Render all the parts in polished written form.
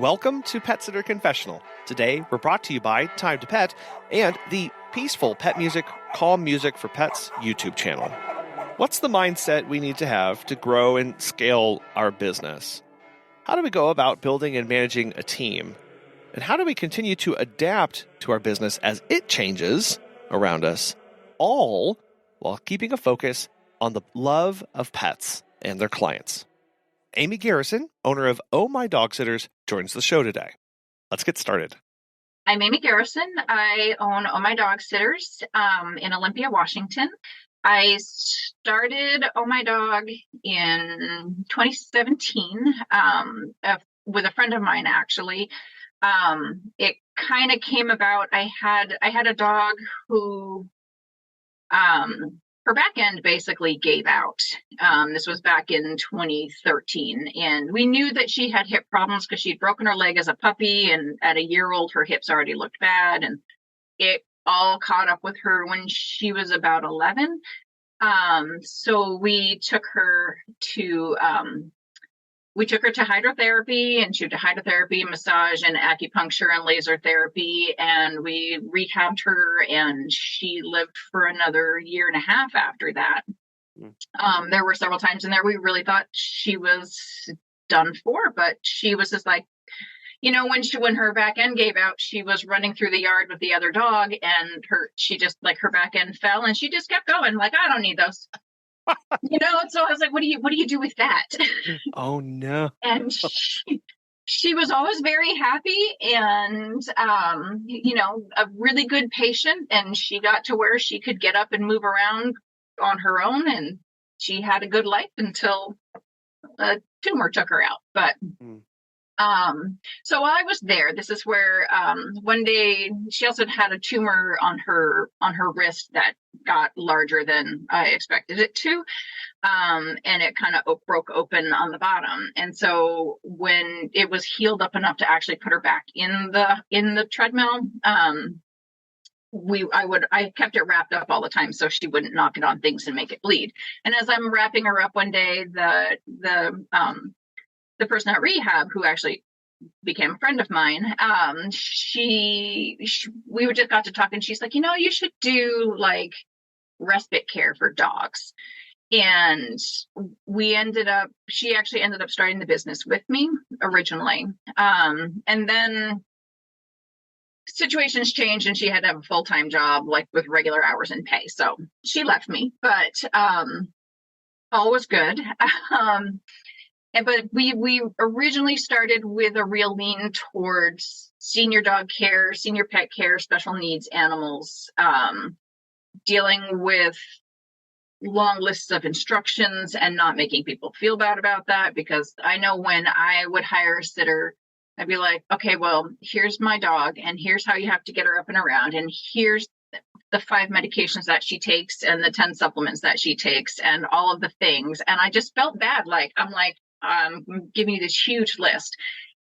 Welcome to Pet Sitter Confessional. Today, we're brought to you by Time to Pet and the Peaceful Pet Music, Calm Music for Pets YouTube channel. What's the mindset we need to have to grow and scale our business? How do we go about building and managing a team? And how do we continue to adapt to our business as it changes around us, all while keeping a focus on the love of pets and their clients? Amy Garrison, owner of Oh My Dog Sitters, joins the show today. Let's get started. I'm Amy Garrison. I own Oh My Dog Sitters in Olympia, Washington. I started Oh My Dog in 2017 with a friend of mine, actually. It kind of came about. I had a dog who her back end basically gave out. This was back in 2013. And we knew that she had hip problems because she'd broken her leg as a puppy. And at a year old, her hips already looked bad. And it all caught up with her when she was about 11. So we took her to hydrotherapy, and she went to hydrotherapy, massage, and acupuncture and laser therapy. And we rehabbed her, and she lived for another year and a half after that. There were several times in there we really thought she was done for, but she was just like, when her back end gave out, she was running through the yard with the other dog, and her back end fell, and she just kept going. Like, I don't need those. So I was like, what do you do with that? Oh no. And she was always very happy and a really good patient, and she got to where she could get up and move around on her own, and she had a good life until a tumor took her out. But so while I was there, this is where one day she also had a tumor on her wrist that got larger than I expected it to. And it kind of broke open on the bottom. And so when it was healed up enough to actually put her back in the treadmill, I kept it wrapped up all the time so she wouldn't knock it on things and make it bleed. And as I'm wrapping her up one day, the person at rehab, who actually became a friend of mine, we just got to talk, and she's like, you should do like respite care for dogs. And she actually ended up starting the business with me originally. And then situations changed, and she had to have a full-time job, like with regular hours and pay. So she left me, but all was good. But we originally started with a real lean towards senior dog care, senior pet care, special needs animals, dealing with long lists of instructions and not making people feel bad about that. Because I know when I would hire a sitter, I'd be like, okay, well, here's my dog, and here's how you have to get her up and around, and here's the 5 medications that she takes and the 10 supplements that she takes and all of the things. And I just felt bad. I'm giving you this huge list.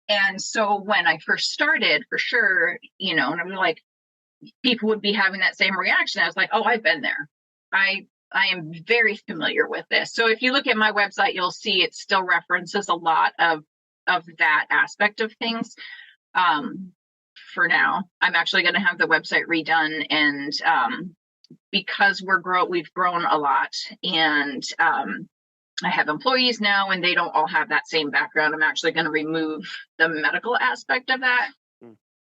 And so when I first started, for sure, and I'm like, people would be having that same reaction. I was like, oh, I've been there. I am very familiar with this. So if you look at my website, you'll see it still references a lot of that aspect of things. For now, I'm actually going to have the website redone, and because we've grown a lot, and I have employees now, and they don't all have that same background. I'm actually going to remove the medical aspect of that.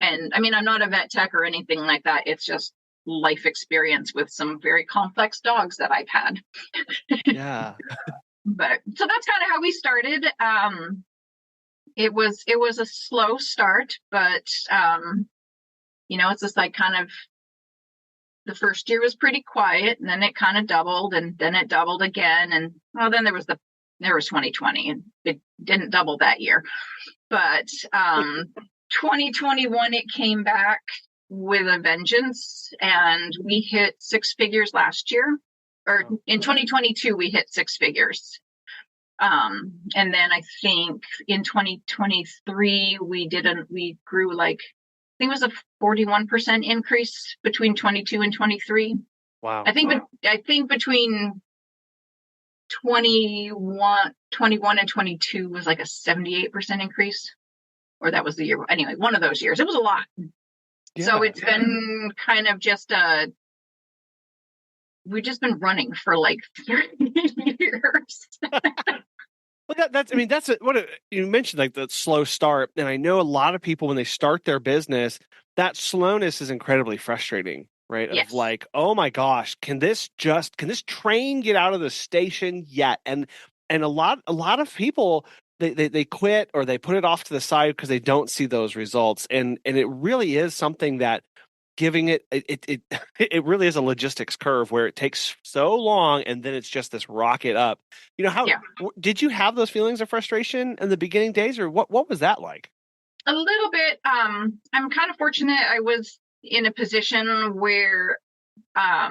And I mean, I'm not a vet tech or anything like that. It's just life experience with some very complex dogs that I've had. Yeah. But so that's kind of how we started. It was a slow start, but it's just like kind of, the first year was pretty quiet, and then it kind of doubled, and then it doubled again. And then there was 2020, and it didn't double that year. But 2021, it came back with a vengeance, and we hit 6 figures last year. Or in 2022, we hit 6 figures. And then I think in 2023, we grew like, I think it was a 41% increase between 22 and 23. Wow. I think between 21 and 22 was like a 78% increase. or that was the year. Anyway, one of those years. It was a lot. Yeah. So it's been kind of just we've just been running for like 30 years. Well, that's you mentioned, like the slow start. And I know a lot of people, when they start their business, that slowness is incredibly frustrating, right? Yes. Of like, oh my gosh, can this train get out of the station yet? And a lot of people, they quit or they put it off to the side because they don't see those results. And it really is something that giving it really is a logistics curve where it takes so long and then it's just this rocket up. Did you have those feelings of frustration in the beginning days, or what was that like? A little bit. I'm kind of fortunate. I was in a position where I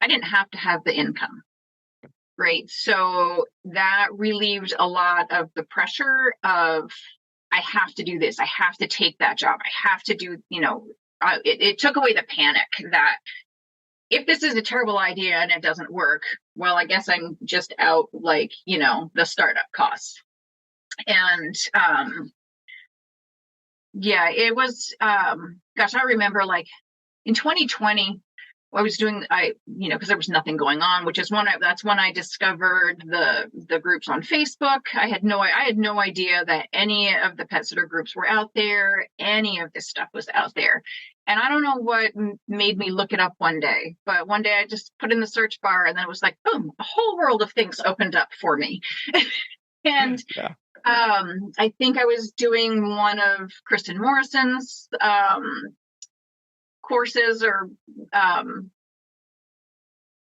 didn't have to have the income, right? So that relieved a lot of the pressure of, I have to do this, I have to take that job, I have to do, it took away the panic that if this is a terrible idea and it doesn't work, well, I guess I'm just out like, the startup costs. And it was, gosh, I remember like in 2020, I was doing, because there was nothing going on, which is that's when I discovered the groups on Facebook. I had no idea that any of the pet sitter groups were out there. Any of this stuff was out there. And I don't know what made me look it up one day, but one day I just put in the search bar and then it was like, boom, a whole world of things opened up for me. And I think I was doing one of Kristen Morrison's courses, or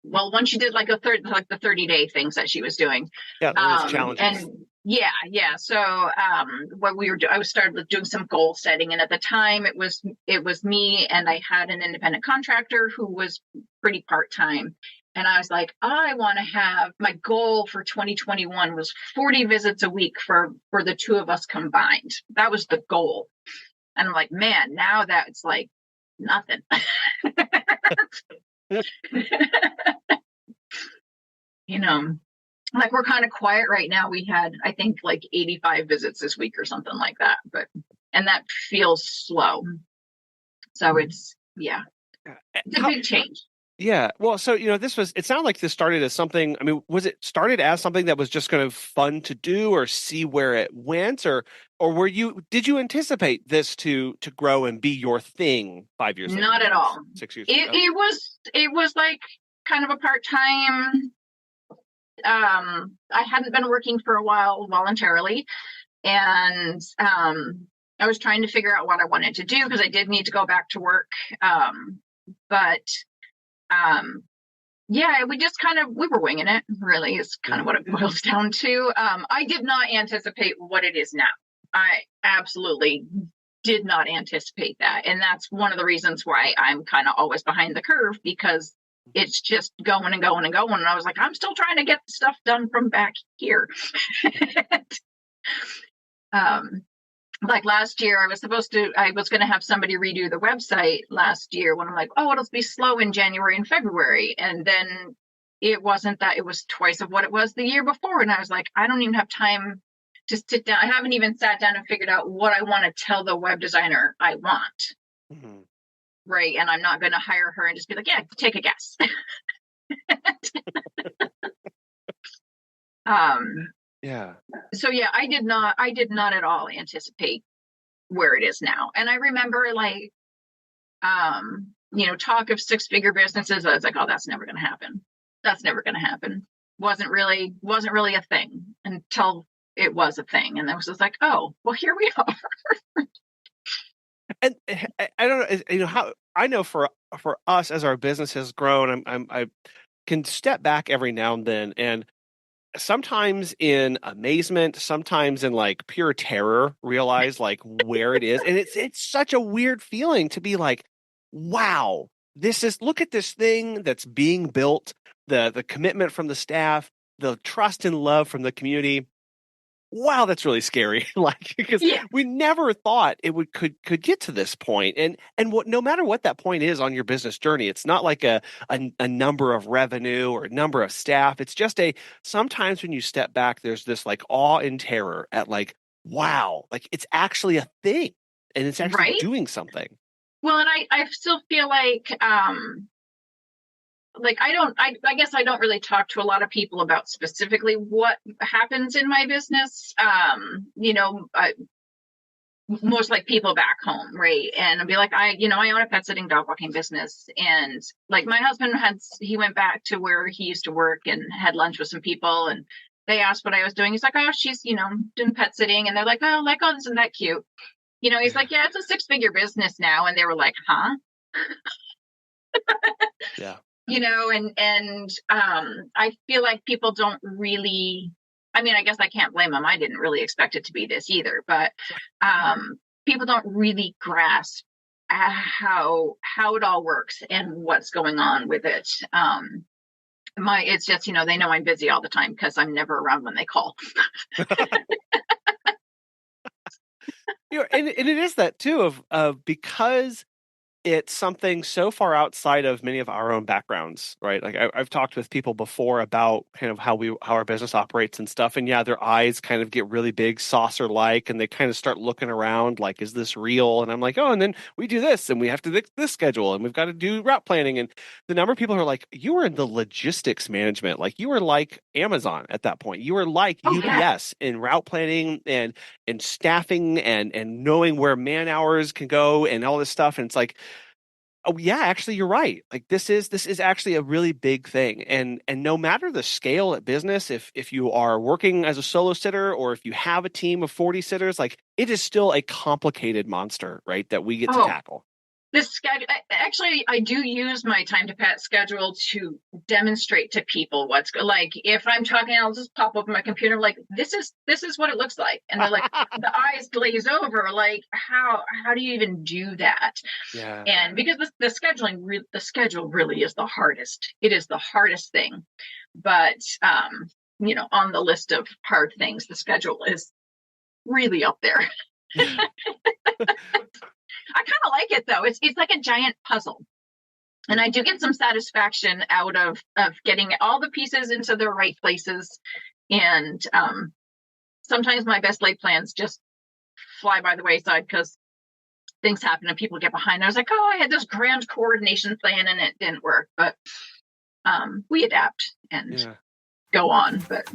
when she did like the 30-day things that she was doing. Yeah, those challenges. And so I started doing some goal setting, and at the time it was me, and I had an independent contractor who was pretty part-time. And I was like, I want to have, my goal for 2021 was 40 visits a week for the two of us combined. That was the goal. And I'm like, man, now that's like nothing. Like we're kind of quiet right now. We had, I think, like 85 visits this week or something like that. And that feels slow. So it's a big change. Yeah. Well, so, it sounded like this started as something, I mean, was it started as something that was just kind of fun to do or see where it went, or did you anticipate this to grow and be your thing 5 years later? Not at all. 6 years ago. It was like kind of a part-time, I hadn't been working for a while voluntarily, and I was trying to figure out what I wanted to do because I did need to go back to work. We were winging it, really, is kind of what it boils down to. I did not anticipate what it is now. I absolutely did not anticipate that. And that's one of the reasons why I'm kind of always behind the curve, because it's just going and going and going. And I was like, I'm still trying to get stuff done from back here. Like last year, I was going to have somebody redo the website last year, when I'm like, oh, it'll be slow in January and February. And then it wasn't that, it was twice of what it was the year before. And I was like, I don't even have time to sit down. I haven't even sat down and figured out what I want to tell the web designer I want. Mm-hmm. Right. And I'm not going to hire her and just be like, yeah, take a guess. So I did not at all anticipate where it is now. And I remember like, talk of 6-figure businesses. I was like, oh, that's never going to happen. That's never going to happen. Wasn't really a thing until it was a thing. And I was just like, oh, well, here we are. And I don't know, how I know for us, as our business has grown, I can step back every now and then, and sometimes in amazement, sometimes in like pure terror, realize like where it is. And it's such a weird feeling to be like, wow, look at this thing that's being built, the commitment from the staff, the trust and love from the community. Wow, that's really scary. Because we never thought it could get to this point. And no matter what that point is on your business journey, it's not like a number of revenue or a number of staff. It's just sometimes when you step back, there's this like awe and terror at like, wow, like it's actually a thing and it's actually right? doing something. Well, and I still feel like I guess I don't really talk to a lot of people about specifically what happens in my business. Most like people back home, right? And I'll be like, I own a pet sitting dog walking business. And like my husband he went back to where he used to work and had lunch with some people, and they asked what I was doing. He's like, oh, she's, doing pet sitting. And they're like, oh, isn't that cute? He's like, yeah, it's a 6-figure business now. And they were like, huh? Yeah. I feel like people don't really, I mean, I guess I can't blame them. I didn't really expect it to be this either, but people don't really grasp how it all works and what's going on with it. It's just, they know I'm busy all the time because I'm never around when they call. And it is that too of because it's something so far outside of many of our own backgrounds, right? Like I've talked with people before about kind of how our business operates and stuff, and yeah, their eyes kind of get really big, saucer-like, and they kind of start looking around like, "Is this real?" And I'm like, "Oh," and then we do this, and we have to this schedule, and we've got to do route planning, and the number of people who are like, "You were in the logistics management, like you were like Amazon at that point, you were like UPS in route planning and staffing and knowing where man hours can go and all this stuff," and it's like, oh yeah, actually you're right. Like this is actually a really big thing. And no matter the scale at business, if you are working as a solo sitter or if you have a team of 40 sitters, like it is still a complicated monster, right? That we get to tackle. This schedule, actually, I do use my time to pet schedule to demonstrate to people what's like. If I'm talking, I'll just pop up my computer, like this is what it looks like, and they're like, the eyes glaze over, like how do you even do that? Yeah. And because the schedule really is the hardest. It is the hardest thing, but on the list of hard things, the schedule is really up there. I kind of like it though. It's like a giant puzzle. And I do get some satisfaction out of getting all the pieces into their right places. And sometimes my best laid plans just fly by the wayside because things happen and people get behind. I was like, oh, I had this grand coordination plan and it didn't work. But we adapt and go on. But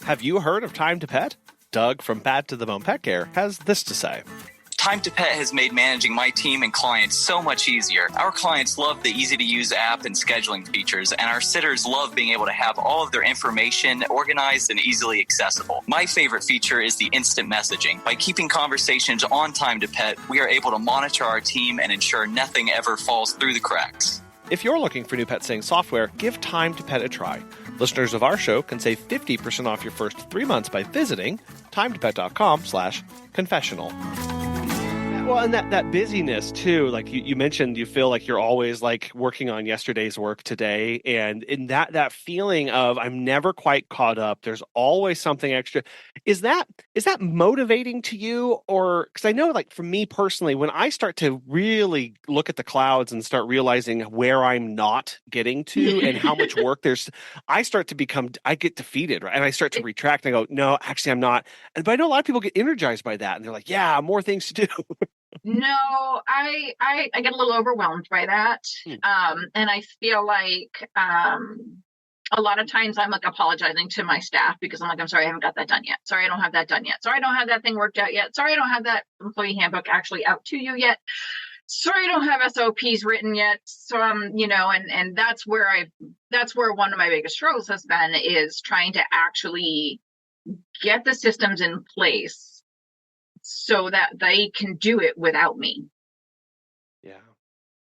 have you heard of Time to Pet? Doug from Bad to the Bone Pet Care has this to say. Time to Pet has made managing my team and clients so much easier. Our clients love the easy-to-use app and scheduling features, and our sitters love being able to have all of their information organized and easily accessible. My favorite feature is the instant messaging. By keeping conversations on Time to Pet, we are able to monitor our team and ensure nothing ever falls through the cracks. If you're looking for new pet sitting software, give Time to Pet a try. Listeners of our show can save 50% off your first 3 months by visiting timetopet.com/confessional. Well, and that busyness too, like you mentioned, you feel like you're always like working on yesterday's work today. And in that feeling of I'm never quite caught up, there's always something extra. Is that motivating to you? Or because I know like for me personally, when I start to really look at the clouds and start realizing where I'm not getting to and how much work I get defeated, right? And I start to retract and I go, no, actually I'm not. But I know a lot of people get energized by that and they're like, yeah, more things to do. No, I get a little overwhelmed by that. And I feel like a lot of times I'm like apologizing to my staff because I'm like, I'm sorry, I haven't got that done yet. Sorry, I don't have that done yet. Sorry, I don't have that thing worked out yet. Sorry, I don't have that employee handbook actually out to you yet. Sorry, I don't have SOPs written yet. So and that's where one of my biggest struggles has been is trying to actually get the systems in place so that they can do it without me. Yeah.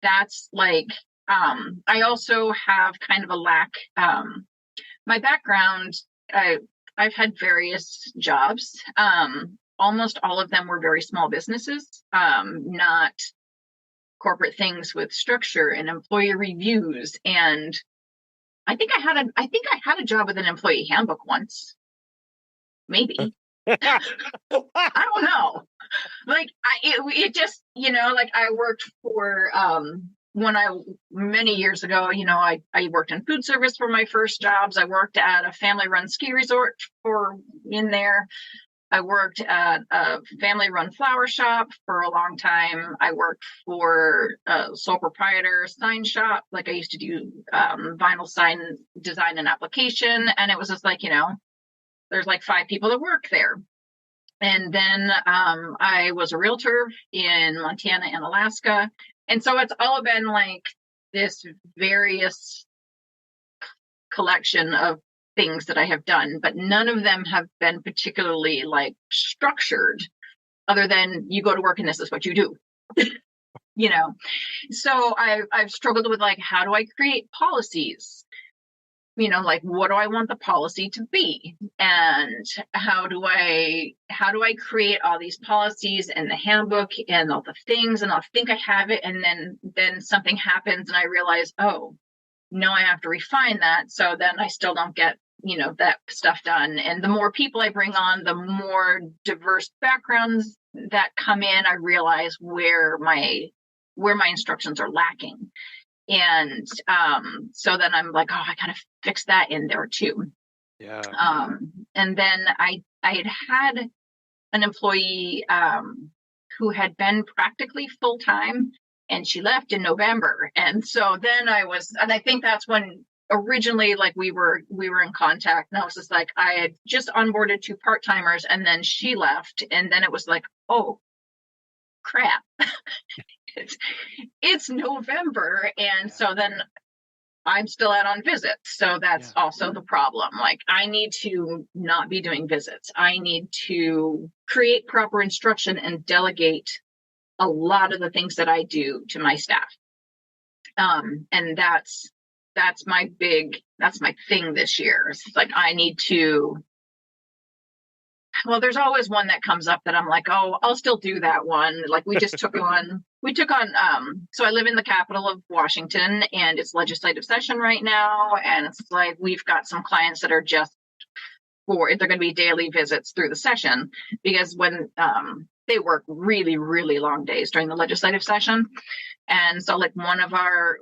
That's like, I also have kind of a lack, my background, I've had various jobs. Almost all of them were very small businesses, not corporate things with structure and employee reviews. And I think I had a job with an employee handbook once. Maybe. I don't know. Like it just, like I worked for, many years ago, I worked in food service for my first jobs. I worked at a family run ski resort in there. I worked at a family-run flower shop for a long time. I worked for a sole proprietor sign shop. Like I used to do vinyl sign design and application. And it was just like, there's like 5 people that work there. And then I was a realtor in Montana and Alaska. And so it's all been like this various collection of things that I have done, but none of them have been particularly like structured other than you go to work and this is what you do. So I've struggled with like, how do I create policies? Like what do I want the policy to be? And how do I create all these policies and the handbook and all the things, and I'll think I have it, and then something happens and I realize, oh no, I have to refine that. So then I still don't get that stuff done. And the more people I bring on, the more diverse backgrounds that come in, I realize where my instructions are lacking. And so then I'm like, oh, I kind of fix that in there too. Yeah. And then I had an employee who had been practically full time, and she left in November. And so then and I think that's when originally like we were in contact, and I was just like, I had just onboarded 2 part-timers and then she left, and then it was like, oh crap. it's November, and so then I'm still out on visits. So that's also the problem. Like I need to not be doing visits. I need to create proper instruction and delegate a lot of the things that I do to my staff. And that's my thing this year. It's like I need to, well, there's always one that comes up that I'm like, oh, I'll still do that one. Like we took on, so I live in the capital of Washington, and it's legislative session right now. And it's like, we've got some clients that are just they're going to be daily visits through the session, because when, they work really, really long days during the legislative session. And so like one of our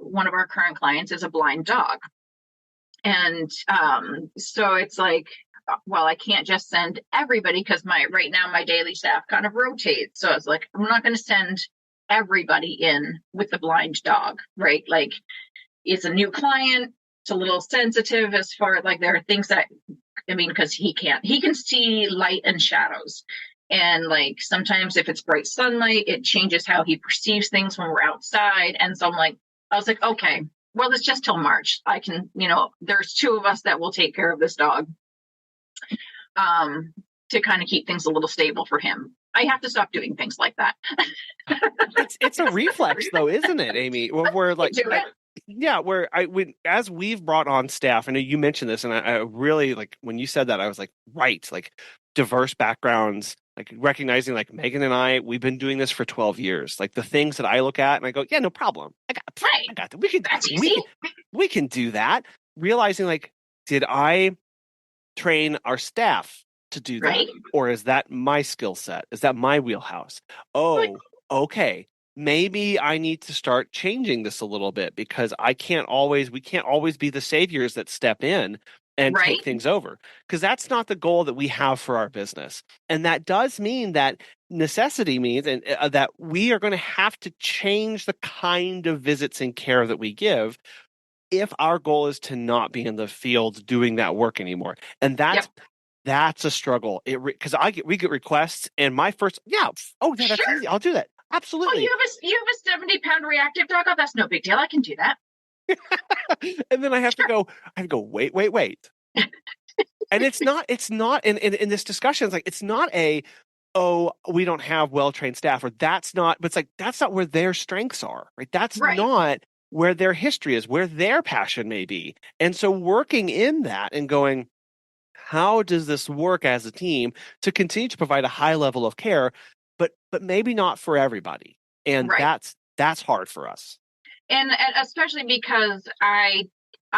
current clients is a blind dog. And so it's like, well, I can't just send everybody, because right now my daily staff kind of rotates. So it's like, I'm not going to send everybody in with the blind dog, right? Like it's a new client. It's a little sensitive as far as like, there are things that, because he can see light and shadows. And like, sometimes if it's bright sunlight, it changes how he perceives things when we're outside. And so I was like, okay, well, it's just till March. I can, there's 2 of us that will take care of this dog, to kind of keep things a little stable for him. I have to stop doing things like that. It's a reflex though, isn't it, Amy? We're like, as we've brought on staff, I know you mentioned this, and I really like when you said that, I was like, right, like diverse backgrounds, like recognizing like Megan and I, we've been doing this for 12 years. Like the things that I look at and I go, yeah, no problem. I got that. We can do that. Realizing like, did I train our staff to do that? Right. Or is that my skill set? Is that my wheelhouse? Oh, okay. Maybe I need to start changing this a little bit, because we can't always be the saviors that step in and take things over, because that's not the goal that we have for our business. And that does mean that necessity means that we are going to have to change the kind of visits and care that we give if our goal is to not be in the field doing that work anymore. And that's a struggle. Because we get requests, and my first, that's easy. I'll do that. Absolutely. Oh, you have a 70-pound reactive dog. Oh, that's no big deal. I can do that. And then I have to go, wait. And it's not in this discussion, it's like, it's not we don't have well-trained staff, or but it's like, that's not where their strengths are, right? That's not where their history is, where their passion may be. And so working in that and going, how does this work as a team to continue to provide a high level of care, but maybe not for everybody. And that's hard for us. And especially because I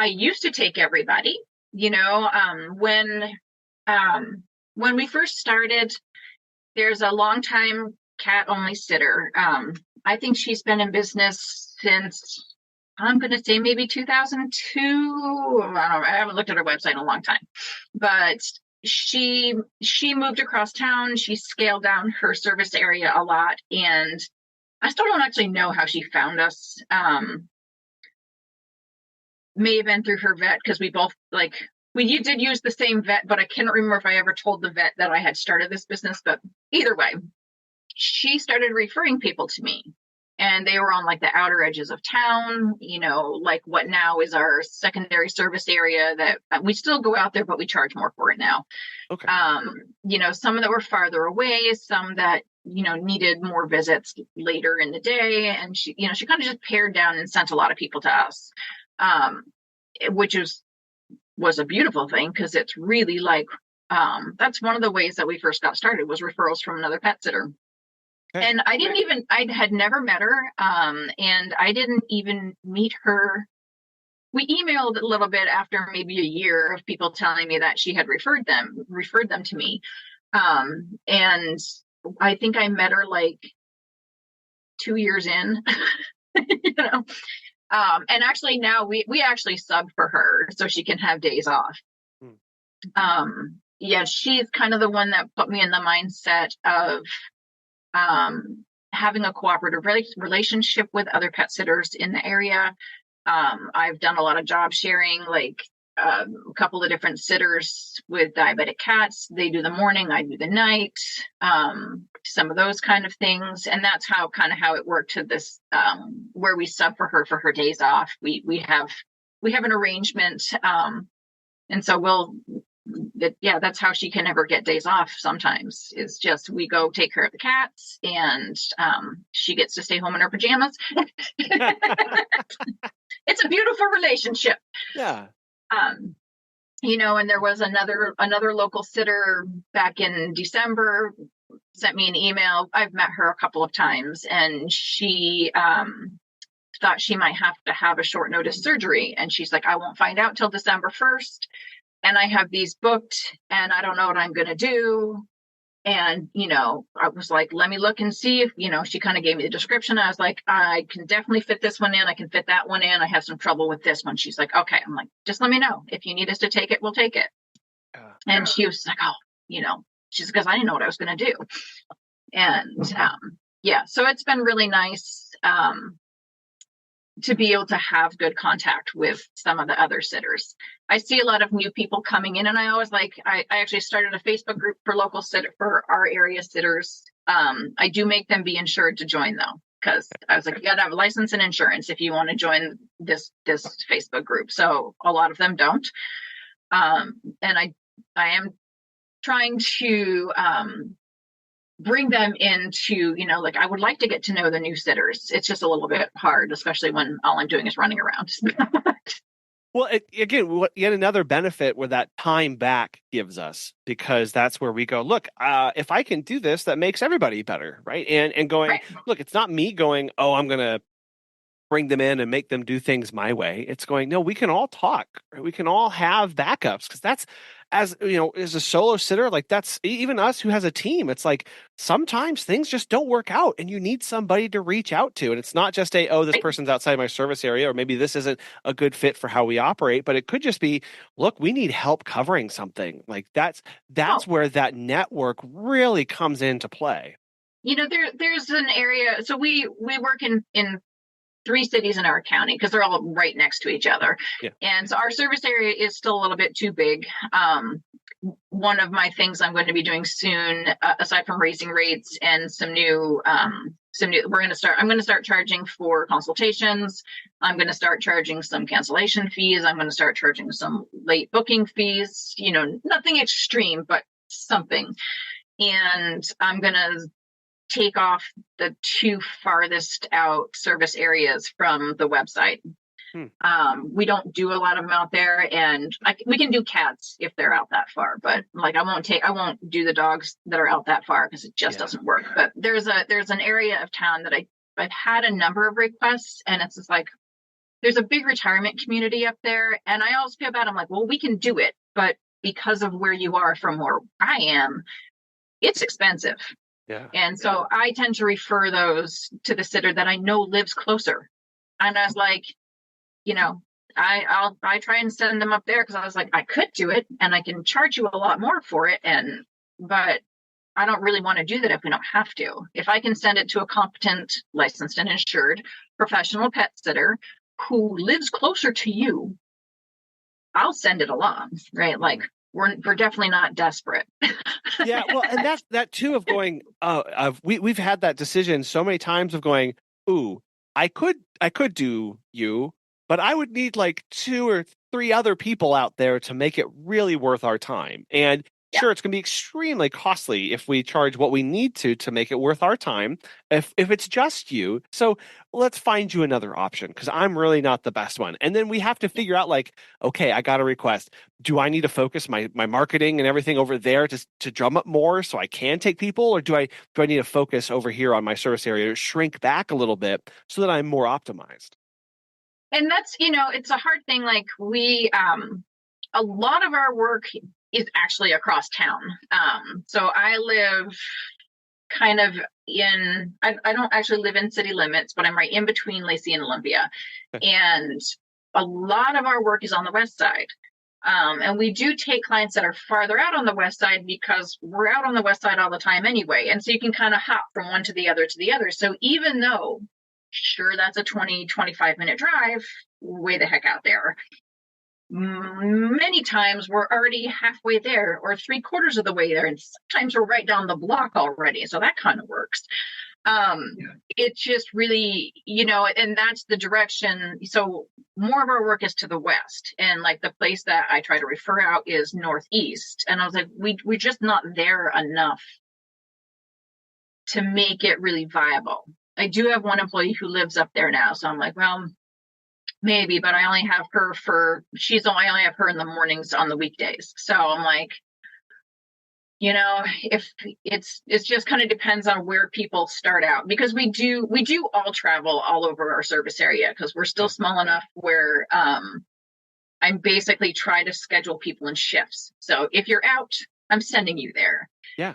used to take everybody, when we first started, there's a longtime cat only sitter. I think she's been in business since, I'm going to say maybe 2002. I haven't looked at her website in a long time, but she moved across town. She scaled down her service area a lot, and I still don't actually know how she found us. May have been through her vet, because we both we did use the same vet, but I can't remember if I ever told the vet that I had started this business. But either way, she started referring people to me, and they were on like the outer edges of town, like what now is our secondary service area that we still go out there, but we charge more for it now. Okay. Some that were farther away, some that, needed more visits later in the day. And she kind of just pared down and sent a lot of people to us, which was a beautiful thing, because it's really like, that's one of the ways that we first got started, was referrals from another pet sitter. Okay. And I had never met her, and I didn't even meet her. We emailed a little bit after maybe a year of people telling me that she had referred them to me. And I think I met her like 2 years in, and actually now we actually sub for her so she can have days off. Yeah, she's kind of the one that put me in the mindset of having a cooperative relationship with other pet sitters in the area. I've done a lot of job sharing, like a couple of different sitters with diabetic cats. They do the morning, I do the night, some of those kind of things. And that's how it worked to this, where we sub for her days off. We have an arrangement. And so that's how she can never get days off sometimes, is just we go take care of the cats, and she gets to stay home in her pajamas. It's a beautiful relationship. Yeah. And there was another local sitter back in December sent me an email. I've met her a couple of times, and she thought she might have to have a short notice surgery. And she's like, I won't find out till December 1st. And I have these booked, and I don't know what I'm going to do. And, I was like, let me look and see if, she kind of gave me the description. I was like, I can definitely fit this one in. I can fit that one in. I have some trouble with this one. She's like, okay. I'm like, just let me know. If you need us to take it, we'll take it. And she was like, she's because I didn't know what I was going to do. And so it's been really nice to be able to have good contact with some of the other sitters. I see a lot of new people coming in, and I always I actually started a Facebook group for for our area sitters. I do make them be insured to join, though, because I was like, you got to have a license and insurance if you want to join this Facebook group. So a lot of them don't. And I am trying to bring them into, I would like to get to know the new sitters. It's just a little bit hard, especially when all I'm doing is running around. Well, again, yet another benefit where that time back gives us, because that's where we go, look, if I can do this, that makes everybody better, right? And going, right. Look, it's not me going, I'm going to bring them in and make them do things my way. It's going, no, we can all talk, right? We can all have backups, because that's, as a solo sitter, like that's even us who has a team. It's like sometimes things just don't work out, and you need somebody to reach out to. And it's not just this person's outside my service area, or maybe this isn't a good fit for how we operate, but it could just be, look, we need help covering something. Like that's where that network really comes into play. There's an area. So we work in 3 cities in our county, because they're all right next to each other. Yeah. And so our service area is still a little bit too big. One of my things I'm going to be doing soon, aside from raising rates and I'm going to start charging for consultations. I'm going to start charging some cancellation fees. I'm going to start charging some late booking fees, nothing extreme, but something. And I'm going to take off the 2 farthest out service areas from the website. We don't do a lot of them out there, and we can do cats if they're out that far, but I won't do the dogs that are out that far, because it just doesn't work. But there's an area of town that I've had a number of requests, and it's just like, there's a big retirement community up there, and I always feel bad. I'm like, well, we can do it, but because of where you are from where I am, it's expensive. Yeah. And so I tend to refer those to the sitter that I know lives closer. And I was like, I try and send them up there because I was like, I could do it and I can charge you a lot more for it. But I don't really want to do that if we don't have to. If I can send it to a competent, licensed and insured professional pet sitter who lives closer to you, I'll send it along, right? Like we're definitely not desperate. Yeah, well, and that's that too of going. We've had that decision so many times of going. Ooh, I could do you, but I would need like 2 or 3 other people out there to make it really worth our time. And sure, it's going to be extremely costly if we charge what we need to make it worth our time. If it's just you, so let's find you another option because I'm really not the best one. And then we have to figure out like, okay, I got a request. Do I need to focus my marketing and everything over there to drum up more so I can take people, or do I need to focus over here on my service area to shrink back a little bit so that I'm more optimized? And that's, it's a hard thing. Like a lot of our work is actually across town. So I live kind of I don't actually live in city limits, but I'm right in between Lacey and Olympia. And a lot of our work is on the west side. And we do take clients that are farther out on the west side because we're out on the west side all the time anyway. And so you can kind of hop from one to the other to the other. So even though, sure, that's a 20-25 minute drive, way the heck out there, many times we're already halfway there or 3/4 of the way there, and sometimes we're right down the block already, so that kind of works. It's just really, and that's the direction. So more of our work is to the west, and like the place that I try to refer out is northeast, and I was like, we're just not there enough to make it really viable. I do have one employee who lives up there now, so I'm like, well, maybe, but I only have her I only have her in the mornings on the weekdays. So I'm like, if it's just kind of depends on where people start out, because we do all travel all over our service area because we're still small enough where I'm basically try to schedule people in shifts. So if you're out, I'm sending you there. Yeah.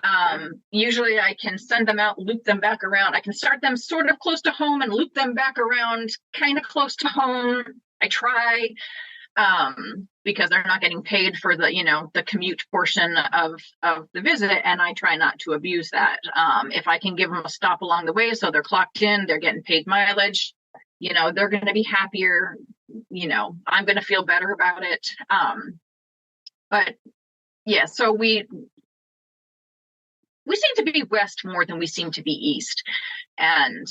Usually I can send them out, loop them back around. I can start them sort of close to home and loop them back around kind of close to home. I try, because they're not getting paid for the commute portion of the visit. And I try not to abuse that. If I can give them a stop along the way, so they're clocked in, they're getting paid mileage, they're going to be happier. I'm going to feel better about it. But yeah, so we seem to be west more than we seem to be east. And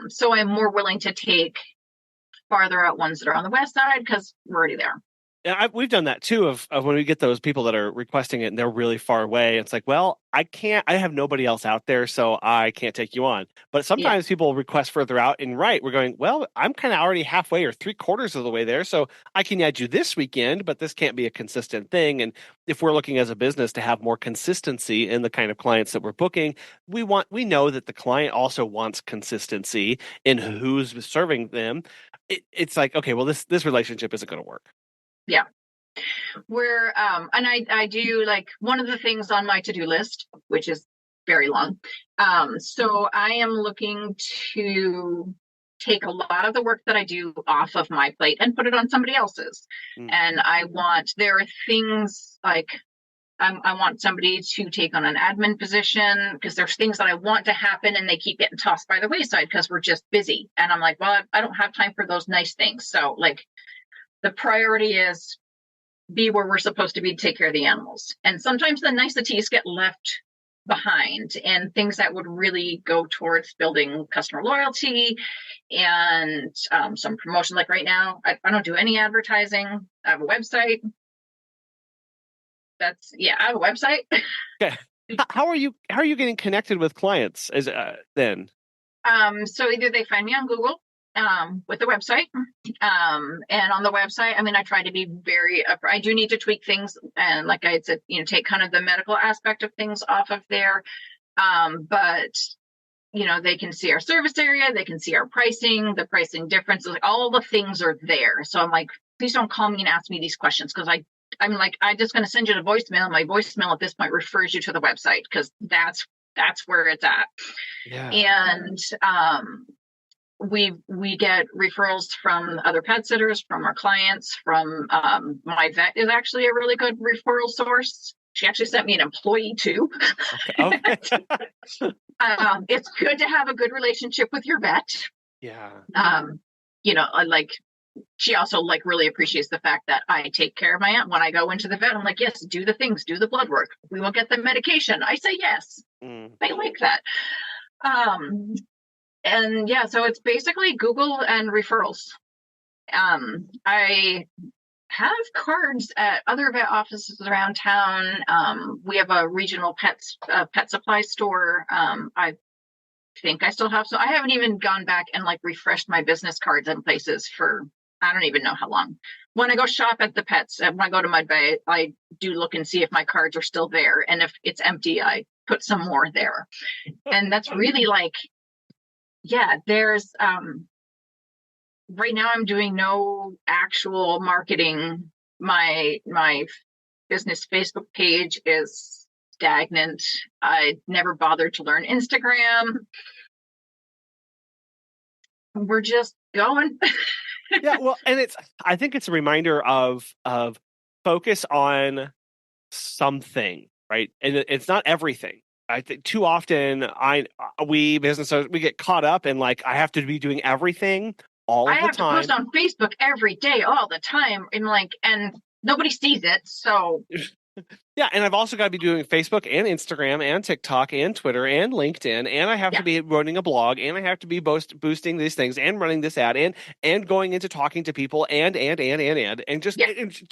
so I'm more willing to take farther out ones that are on the west side because we're already there. Yeah, we've done that too of when we get those people that are requesting it and they're really far away. It's like, well, I have nobody else out there, so I can't take you on. But sometimes people request further out, and we're going, well, I'm kind of already halfway or 3/4 of the way there, so I can add you this weekend, but this can't be a consistent thing. And if we're looking as a business to have more consistency in the kind of clients that we're booking, we know that the client also wants consistency in who's serving them. It's like, okay, well, this relationship isn't going to work. Yeah. We're and I do, like, one of the things on my to-do list, which is very long. So I am looking to take a lot of the work that I do off of my plate and put it on somebody else's. And there are things like I want somebody to take on an admin position because there's things that I want to happen and they keep getting tossed by the wayside because we're just busy. And I'm like, well, I don't have time for those nice things. So like the priority is be where we're supposed to be to take care of the animals. And sometimes the niceties get left behind, and things that would really go towards building customer loyalty and some promotion. Like right now, I don't do any advertising. I have a website. I have a website. Okay. How are you getting connected with clients then? So either they find me on Google with the website, and on the website, I try to be very I do need to tweak things, and like I had said, take kind of the medical aspect of things off of there, but they can see our service area, they can see our pricing, the pricing differences, like all the things are there. So I'm like, please don't call me and ask me these questions, because I'm like, I'm just going to send you the voicemail. My voicemail at this point refers you to the website because that's where it's at. Yeah. And we get referrals from other pet sitters, from our clients, from my vet is actually a really good referral source. She actually sent me an employee too. Okay. It's good to have a good relationship with your vet. Yeah. Like she also like really appreciates the fact that I take care of my aunt. When I go into the vet, I'm like, yes, do the things, do the blood work. We will get the medication. I say yes. They like that. And yeah, so it's basically Google and referrals. I have cards at other vet offices around town. We have a regional pet supply store. I think I still have, so I haven't even gone back and like refreshed my business cards in places for I don't even know how long. When I go shop at the pets, when I go to my bay, I do look and see if my cards are still there, and if it's empty, I put some more there. And that's really like, yeah, there's right now I'm doing no actual marketing. My business Facebook page is stagnant. I never bothered to learn Instagram. We're just going. Yeah, well, and I think it's a reminder of focus on something, right? And it's not everything. I think too often we business owners, we get caught up in like I have to be doing everything all of the time. I have to post on Facebook every day, all the time, and nobody sees it, so. Yeah, and I've also got to be doing Facebook and Instagram and TikTok and Twitter and LinkedIn, and I have to be running a blog, and I have to be boosting these things and running this ad and going into talking to people and just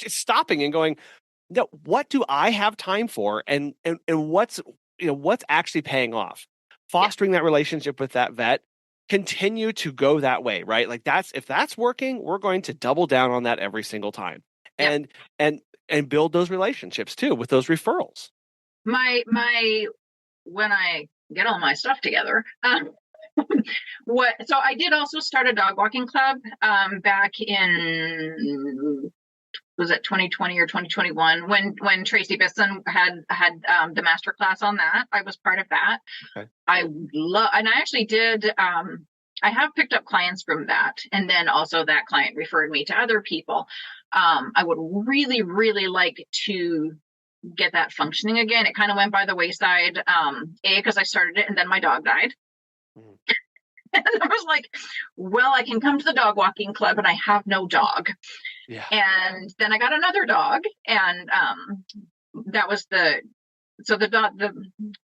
stopping and going, no, what do I have time for, and what's actually paying off? Fostering that relationship with that vet, continue to go that way, right? Like if that's working, we're going to double down on that every single time, and build those relationships too with those referrals. My when I get all my stuff together, so I did also start a dog walking club back in, was it 2020 or 2021 when Tracy Bisson had the master class on that. I was part of that. Okay. And I actually did I have picked up clients from that, and then also that client referred me to other people. I would really, really like to get that functioning again. It kind of went by the wayside, because I started it and then my dog died. Mm. And I was like, well, I can come to the dog walking club and I have no dog. Yeah. And then I got another dog, and that was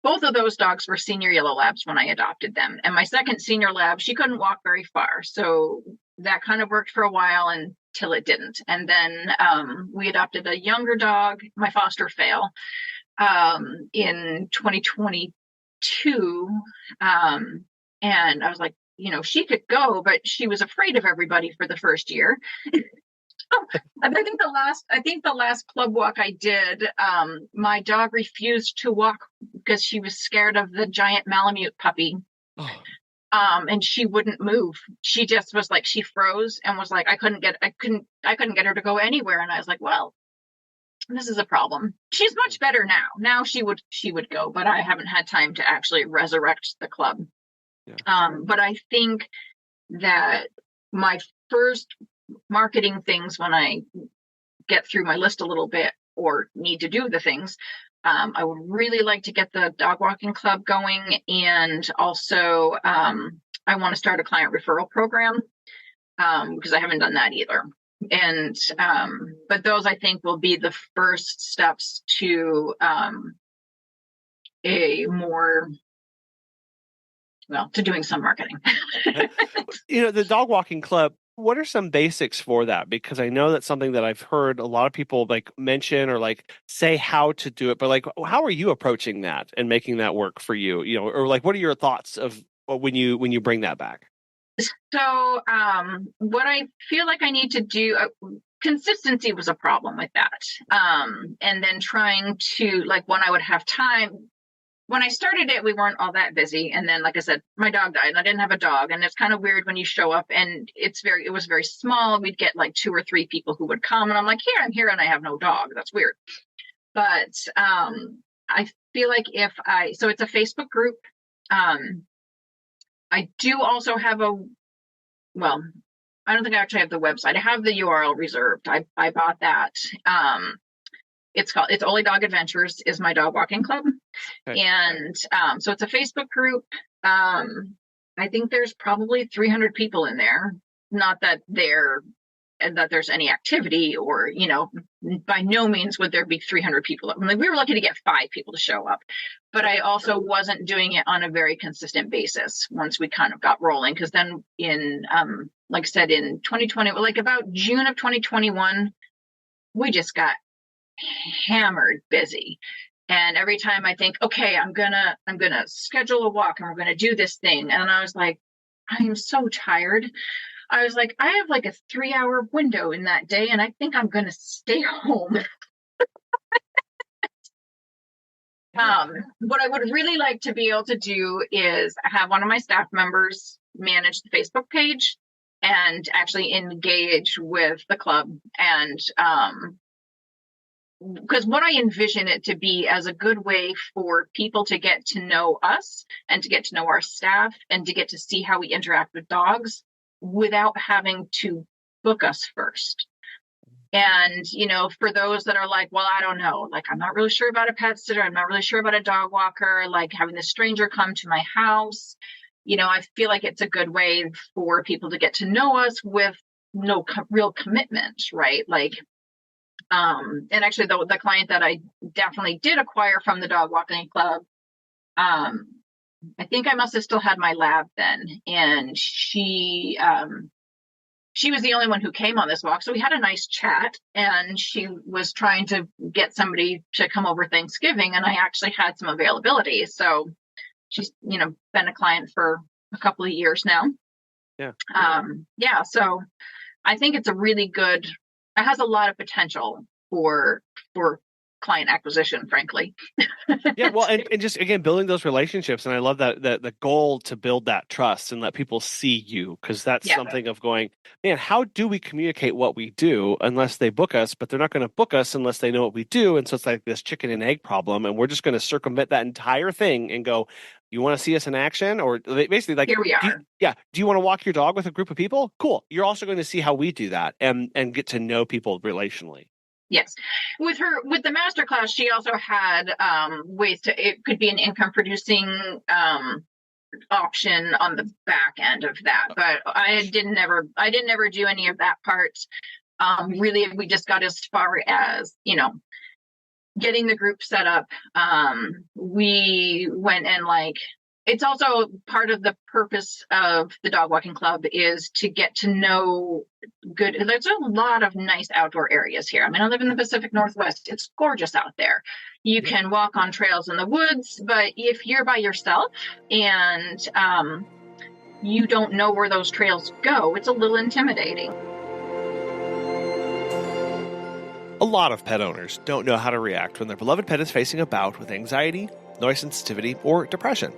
both of those dogs were senior yellow labs when I adopted them. And my second senior lab, she couldn't walk very far. So that kind of worked for a while until it didn't. And then we adopted a younger dog, my foster fail, in 2022. And I was like, she could go, but she was afraid of everybody for the first year. I think the last club walk I did, my dog refused to walk because she was scared of the giant Malamute puppy. Oh. And she wouldn't move. She just was like, she froze and was like, I couldn't get her to go anywhere. And I was like, well, this is a problem. She's much better now. Now she would go, but I haven't had time to actually resurrect the club. Yeah. But I think that my first marketing things, when I get through my list a little bit or need to do the things, I would really like to get the dog walking club going, and also I want to start a client referral program because I haven't done that either. And but those I think will be the first steps to to doing some marketing. The dog walking club, what are some basics for that? Because I know that's something that I've heard a lot of people like mention or like say how to do it, but like, how are you approaching that and making that work for you? Or like, what are your thoughts of when you bring that back? So what I feel like I need to do, consistency was a problem with that. And then trying to, like, when I would have time. When I started it, we weren't all that busy. And then, like I said, my dog died and I didn't have a dog. And it's kind of weird when you show up and it was very small. We'd get like 2 or 3 people who would come, and I'm like, I'm here and I have no dog. That's weird. But I feel like so it's a Facebook group. I do also have well, I don't think I actually have the website. I have the URL reserved. I bought that. It's Only Dog Adventures is my dog walking club. Okay. And so it's a Facebook group. I think there's probably 300 people in there. Not that there's any activity, or, by no means would there be 300 people. We were lucky to get 5 people to show up, but I also wasn't doing it on a very consistent basis once we kind of got rolling. Because then like I said, in 2020, like about June of 2021, we just got hammered busy. And every time I think, okay, I'm gonna schedule a walk and we're gonna do this thing, and I was like, I am so tired. I was like, I have like a 3-hour window in that day, and I think I'm gonna stay home. What I would really like to be able to do is have one of my staff members manage the Facebook page and actually engage with the club. And because what I envision it to be as a good way for people to get to know us and to get to know our staff and to get to see how we interact with dogs without having to book us first. And, for those that are like, well, I don't know, like, I'm not really sure about a pet sitter. I'm not really sure about a dog walker, like having the stranger come to my house. I feel like it's a good way for people to get to know us with no real commitment, right? Like, and actually the client that I definitely did acquire from the dog walking club, I think I must have still had my lab then. And she was the only one who came on this walk. So we had a nice chat, and she was trying to get somebody to come over Thanksgiving, and I actually had some availability. So she's, been a client for a couple of years now. Yeah. So I think it's it has a lot of potential for client acquisition, frankly. Yeah, well, and just again building those relationships, and I love that the goal to build that trust and let people see you, because that's something of going, man, how do we communicate what we do unless they book us? But they're not going to book us unless they know what we do, and so it's like this chicken and egg problem, and we're just going to circumvent that entire thing and go, you want to see us in action? Or basically, like, here we are. Do you want to walk your dog with a group of people? Cool. You're also going to see how we do that and get to know people relationally. Yes. With the masterclass, she also had ways it could be an income producing option on the back end of that. But I didn't ever do any of that part. Really, we just got as far as, getting the group set up. We went and it's also part of the purpose of the dog walking club is to get to know there's a lot of nice outdoor areas here. I mean, I live in the Pacific Northwest. It's gorgeous out there. You can walk on trails in the woods, but if you're by yourself and you don't know where those trails go, it's a little intimidating. A lot of pet owners don't know how to react when their beloved pet is facing a bout with anxiety, noise sensitivity, or depression.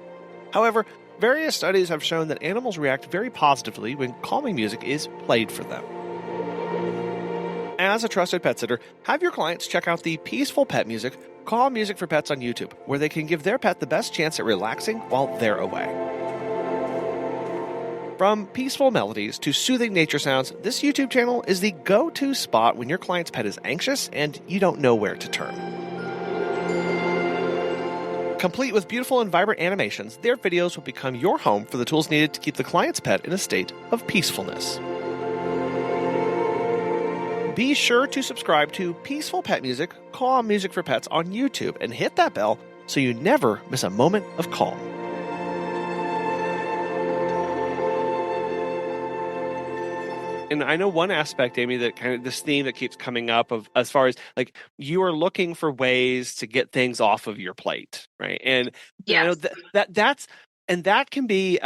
However, various studies have shown that animals react very positively when calming music is played for them. As a trusted pet sitter, have your clients check out the Peaceful Pet Music, Calm Music for Pets on YouTube, where they can give their pet the best chance at relaxing while they're away. From peaceful melodies to soothing nature sounds, this YouTube channel is the go-to spot when your client's pet is anxious and you don't know where to turn. Complete with beautiful and vibrant animations, their videos will become your home for the tools needed to keep the client's pet in a state of peacefulness. Be sure to subscribe to Peaceful Pet Music, Calm Music for Pets on YouTube and hit that bell so you never miss a moment of calm. And I know one aspect, Amy, that kind of this theme that keeps coming up of as far as like you are looking for ways to get things off of your plate, right? And yes. I know that can be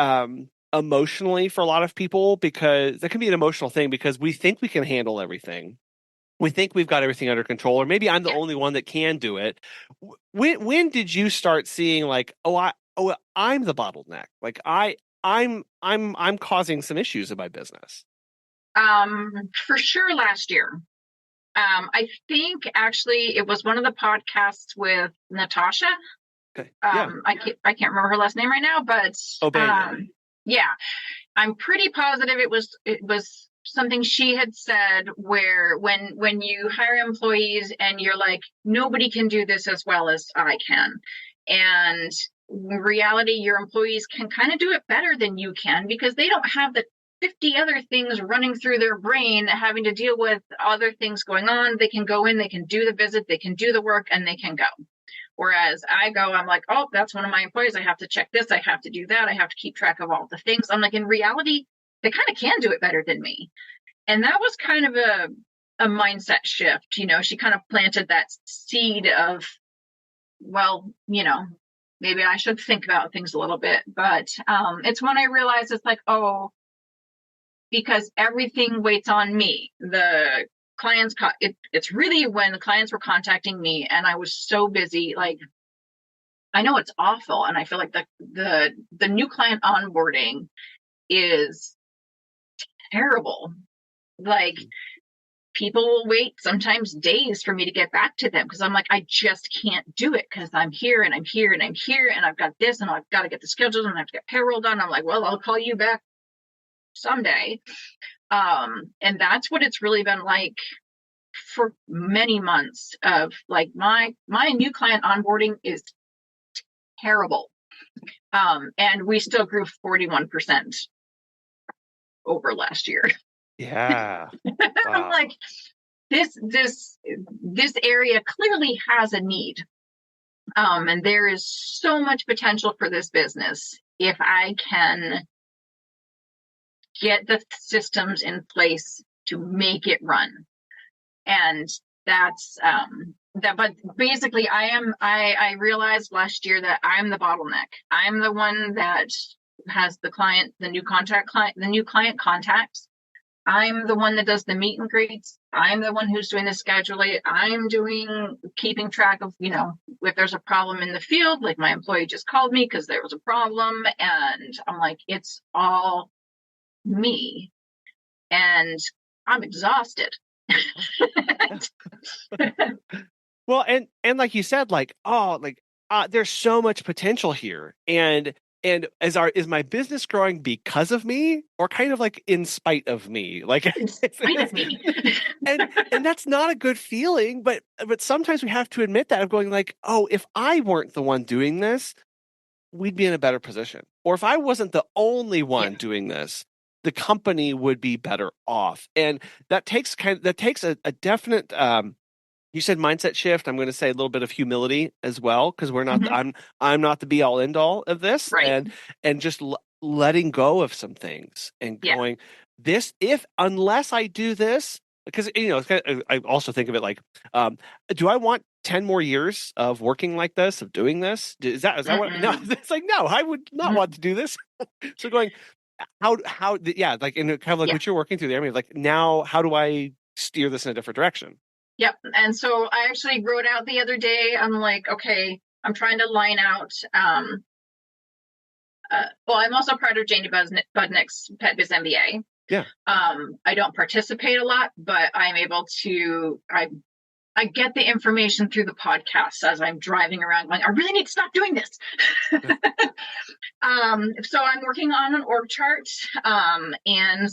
emotionally for a lot of people, because that can be an emotional thing because we think we can handle everything. We think we've got everything under control, or maybe I'm the only one that can do it. When did you start seeing like, I'm the bottleneck? Like I'm causing some issues in my business. For sure last year. I think actually it was one of the podcasts with Natasha. Okay. Yeah. I can't remember her last name right now, but O'Banion. Yeah. I'm pretty positive it was something she had said, where when you hire employees and you're like, nobody can do this as well as I can, and in reality, your employees can kind of do it better than you can, because they don't have the 50 other things running through their brain, having to deal with other things going on. They can go in, they can do the visit, they can do the work, and they can go. Whereas I go, I'm like, oh, that's one of my employees. I have to check this. I have to do that. I have to keep track of all the things. I'm like, in reality, they kind of can do it better than me. And that was kind of a mindset shift. You know, she kind of planted that seed of, well, you know, maybe I should think about things a little bit. But it's when I realized it's like, oh, because everything waits on me. The clients, it's really when the clients were contacting me and I was so busy. Like, I know it's awful, and I feel like the new client onboarding is terrible. Like, people will wait sometimes days for me to get back to them, because I'm like, I just can't do it, because I'm here and I'm here and I'm here and I've got this and I've got to get the schedules and I have to get payroll done. I'm like, well, I'll call you back someday. And that's what it's really been like for many months of like, my new client onboarding is terrible. And we still grew 41% over last year. Yeah. Wow. I'm like, this area clearly has a need. And there is so much potential for this business if I can get the systems in place to make it run. And that's that. But basically, I realized last year that I'm the bottleneck. I'm the one that has the new client contacts. I'm the one that does the meet and greets. I'm the one who's doing the scheduling. I'm keeping track of, you know, if there's a problem in the field, like my employee just called me because there was a problem. And I'm like, it's all me. And I'm exhausted. Well, and like you said, like, oh, like there's so much potential here. And is my business growing because of me, or kind of like in spite of me? Like, In spite of me. and that's not a good feeling, but sometimes we have to admit that, of going like, oh, if I weren't the one doing this, we'd be in a better position. Or if I wasn't the only one doing this, the company would be better off. And that takes a definite you said mindset shift. I'm going to say a little bit of humility as well, because we're not. I'm not the be all end all of this, right. and just letting go of some things and going unless I do this, because you know, I also think of it like, do I want 10 more years of working like this, of doing this? Is that what? No, it's like, no, I would not want to do this. So going, how like, and kind of like what you're working through there. I mean, like, now, how do I steer this in a different direction? Yep. And so I actually wrote out the other day, I'm like, okay, I'm trying to line out, well, I'm also part of Janie Budnick's Pet Biz MBA. Yeah. I don't participate a lot, but I'm able to, I get the information through the podcast as I'm driving around going, I really need to stop doing this. So I'm working on an org chart, and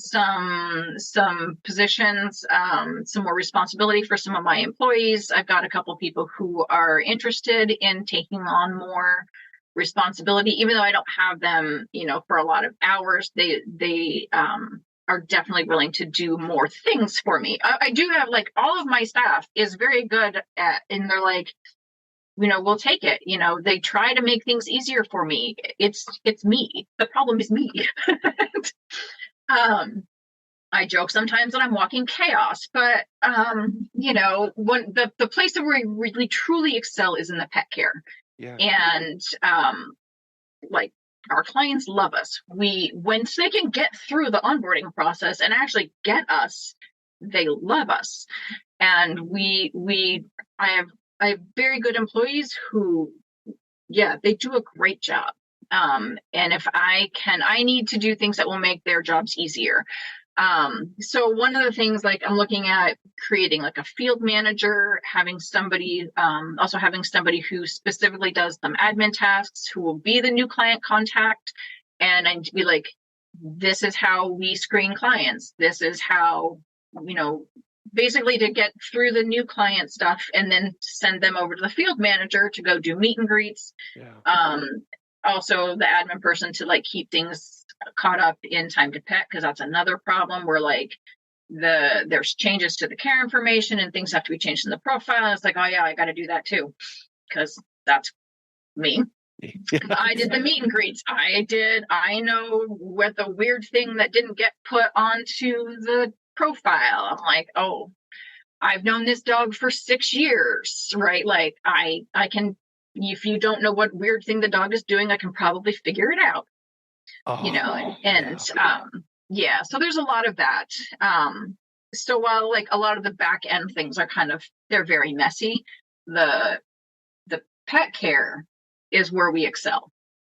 some positions, some more responsibility for some of my employees. I've got a couple people who are interested in taking on more responsibility, even though I don't have them, you know, for a lot of hours. They are definitely willing to do more things for me. I do have, like, all of my staff is very good at, and they're like, you know, we'll take it. You know, they try to make things easier for me. It's me. The problem is me. I joke sometimes that I'm walking chaos, but you know, when the place that we really truly excel is in the pet care. Yeah. And like, our clients love us. Once they can get through the onboarding process and actually get us, they love us. And I have very good employees who, they do a great job. And if I need to do things that will make their jobs easier. So one of the things, like, I'm looking at creating like a field manager, having somebody who specifically does some admin tasks, who will be the new client contact. And I'd be like, this is how we screen clients. This is how, basically to get through the new client stuff and then send them over to the field manager to go do meet and greets. Yeah. Also the admin person to like keep things caught up in time to pet, because that's another problem where like there's changes to the care information and things have to be changed in the profile. And it's like, oh yeah, I got to do that too, because that's me. Yeah. I did the meet and greets. I know what the weird thing that didn't get put onto the profile. I'm like, oh, I've known this dog for 6 years, right? Like I can, if you don't know what weird thing the dog is doing, I can probably figure it out, yeah. So there's a lot of that. So while like a lot of the back end things are they're very messy, the pet care is where we excel.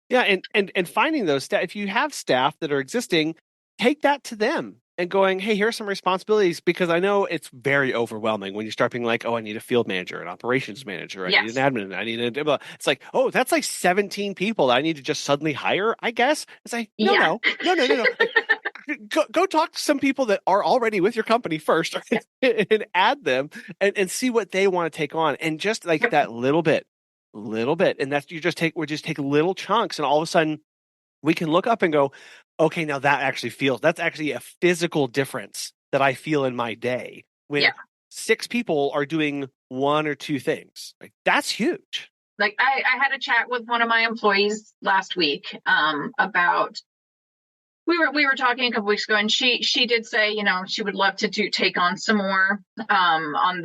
Yeah, and finding those staff, if you have staff that are existing, take that to them and going, hey, here are some responsibilities, because I know it's very overwhelming when you start being like, oh, I need a field manager, an operations manager, I need an admin, I need it's like, oh, that's like 17 people that I need to just suddenly hire, I guess. It's like, no. Go talk to some people that are already with your company first and add them and see what they want to take on. And just like that little bit. And that's, we just take little chunks, and all of a sudden we can look up and go, okay, now that's actually a physical difference that I feel in my day when 6 people are doing 1 or 2 things. Like that's huge. Like I had a chat with one of my employees last week about, we were talking a couple weeks ago, and she did say, she would love to take on some more on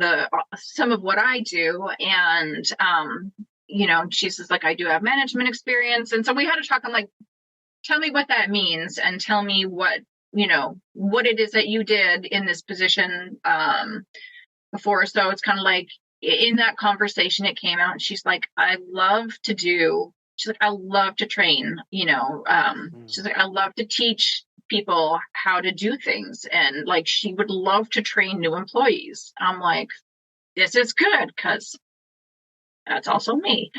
some of what I do, and she says like, I do have management experience, and so we had to talk. I'm like, tell me what that means, and tell me what it is that you did in this position before. So it's kind of like in that conversation it came out, and she's like, I love to train, she's like, I love to teach people how to do things, and like she would love to train new employees. I'm like, this is good, because that's also me.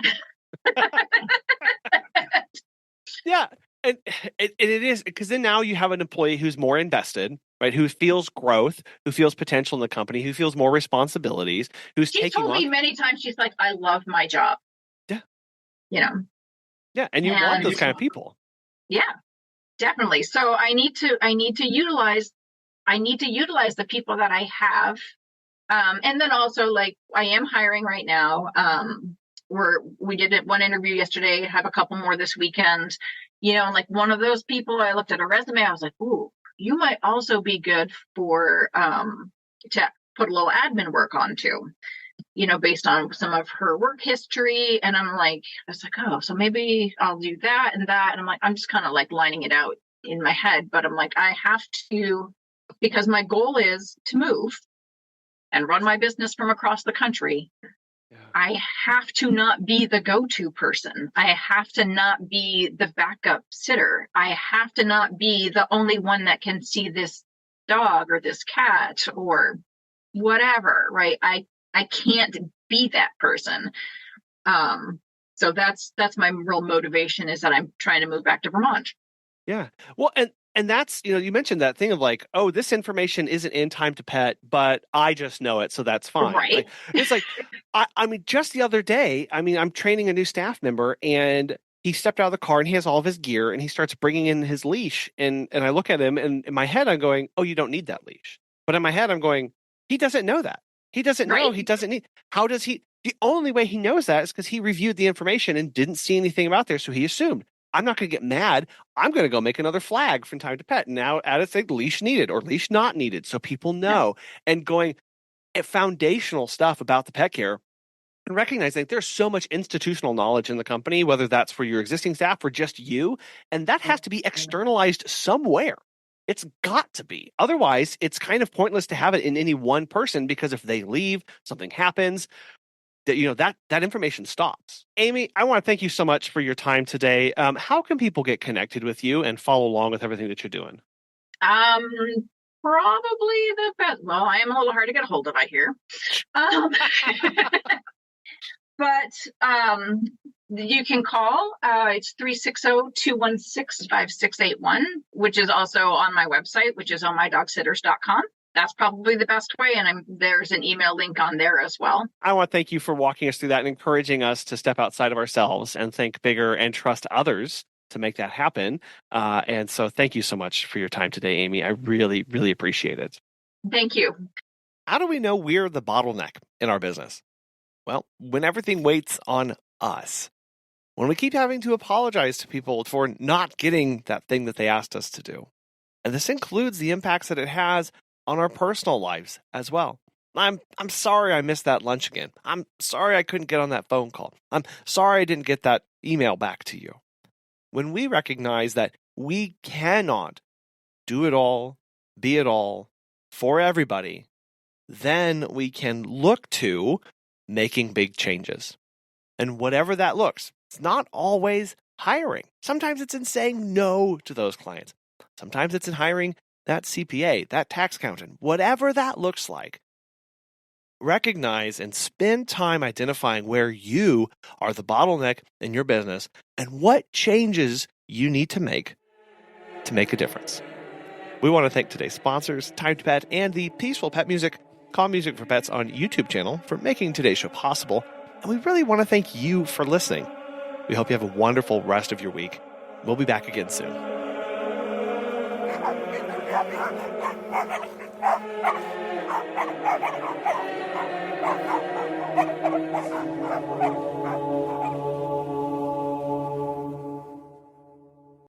Yeah. And it is, because then now you have an employee who's more invested, right? Who feels growth, who feels potential in the company, who feels more responsibilities, who's She told me many times, she's like, I love my job. Yeah. Yeah. And you want those kind of people. Yeah, definitely. So I need to utilize the people that I have. And then also, like, I am hiring right now. We did one interview yesterday, have a couple more this weekend. Like one of those people, I looked at her resume, I was like, ooh, you might also be good for to put a little admin work onto, based on some of her work history. And I was like, oh, so maybe I'll do that and that. And I'm like, I'm just kind of like lining it out in my head, but I'm like, I have to, because my goal is to move and run my business from across the country. Yeah. I have to not be the go-to person. I have to not be the backup sitter. I have to not be the only one that can see this dog or this cat or whatever, right? I can't be that person. So that's my real motivation, is that I'm trying to move back to Vermont. Yeah. Well, and that's, you mentioned that thing of like, oh, this information isn't in Time to Pet, but I just know it, so that's fine. Right. Like, it's like, I mean, just the other day, I'm training a new staff member, and he stepped out of the car and he has all of his gear, and he starts bringing in his leash, and I look at him, and in my head I'm going, oh, you don't need that leash. But in my head I'm going, he doesn't know that. He doesn't know. He doesn't need. How does he? The only way he knows that is because he reviewed the information and didn't see anything about there, so he assumed. I'm not going to get mad. I'm going to go make another flag from Time to Pet. And now add it, say leash needed or leash not needed, so people know. And going at foundational stuff about the pet care, and recognizing there's so much institutional knowledge in the company, whether that's for your existing staff or just you, and that has to be externalized somewhere. It's got to be. Otherwise, it's kind of pointless to have it in any one person, because if they leave, something happens, that information stops. Amy, I want to thank you so much for your time today. How can people get connected with you and follow along with everything that you're doing? Probably the best. Well, I am a little hard to get a hold of, I hear. But You can call. It's 360-216-5681, which is also on my website, which is onmydogsitters.com. That's probably the best way. And there's an email link on there as well. I want to thank you for walking us through that and encouraging us to step outside of ourselves and think bigger and trust others to make that happen. And so thank you so much for your time today, Amy. I really, really appreciate it. Thank you. How do we know we're the bottleneck in our business? Well, when everything waits on us. When we keep having to apologize to people for not getting that thing that they asked us to do. And this includes the impacts that it has on our personal lives as well. I'm sorry I missed that lunch again. I'm sorry I couldn't get on that phone call. I'm sorry I didn't get that email back to you. When we recognize that we cannot do it all, be it all, for everybody, then we can look to making big changes. And whatever that looks, it's not always hiring. Sometimes it's in saying no to those clients. Sometimes it's in hiring that CPA, that tax accountant, whatever that looks like. Recognize and spend time identifying where you are the bottleneck in your business and what changes you need to make a difference. We want to thank today's sponsors, Time to Pet and the Peaceful Pet Music, Calm Music for Pets on YouTube channel for making today's show possible. And we really want to thank you for listening. We hope you have a wonderful rest of your week. We'll be back again soon.